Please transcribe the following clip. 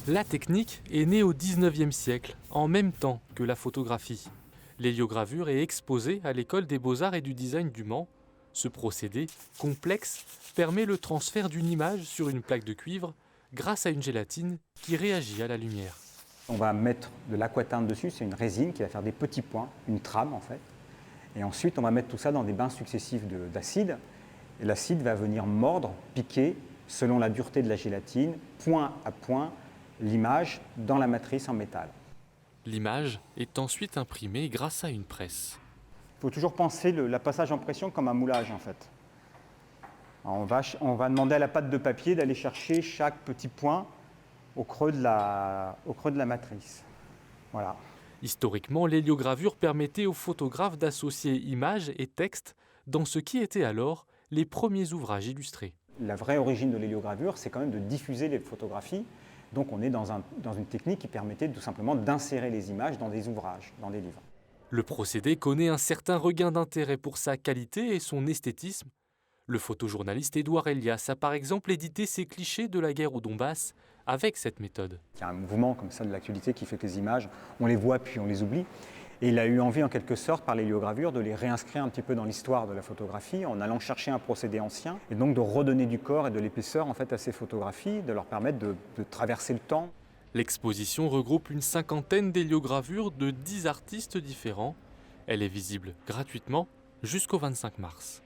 La technique est née au XIXe siècle, en même temps que la photographie. L'héliogravure est exposée à l'École des Beaux-Arts et du Design du Mans. Ce procédé, complexe, permet le transfert d'une image sur une plaque de cuivre grâce à une gélatine qui réagit à la lumière. On va mettre de l'aquatinte dessus, c'est une résine qui va faire des petits points, une trame en fait. Et ensuite, on va mettre tout ça dans des bains successifs d'acide. Et l'acide va venir mordre, piquer, selon la dureté de la gélatine, point à point, l'image dans la matrice en métal. L'image est ensuite imprimée grâce à une presse. Il faut toujours penser le passage en pression comme un moulage en fait. Alors on va demander à la pâte de papier d'aller chercher chaque petit point au creux de la matrice. Voilà. Historiquement, l'héliogravure permettait aux photographes d'associer images et textes dans ce qui étaient alors les premiers ouvrages illustrés. La vraie origine de l'héliogravure, c'est quand même de diffuser les photographies. Donc on est dans une technique qui permettait tout simplement d'insérer les images dans des ouvrages, dans des livres. Le procédé connaît un certain regain d'intérêt pour sa qualité et son esthétisme. Le photojournaliste Édouard Elias a par exemple édité ses clichés de la guerre au Donbass avec cette méthode. Il y a un mouvement comme ça de l'actualité qui fait que les images, on les voit puis on les oublie. Et il a eu envie en quelque sorte par l'héliogravure de les réinscrire un petit peu dans l'histoire de la photographie en allant chercher un procédé ancien et donc de redonner du corps et de l'épaisseur en fait à ces photographies, de leur permettre de traverser le temps. L'exposition regroupe une cinquantaine d'héliogravures de 10 artistes différents. Elle est visible gratuitement jusqu'au 25 mars.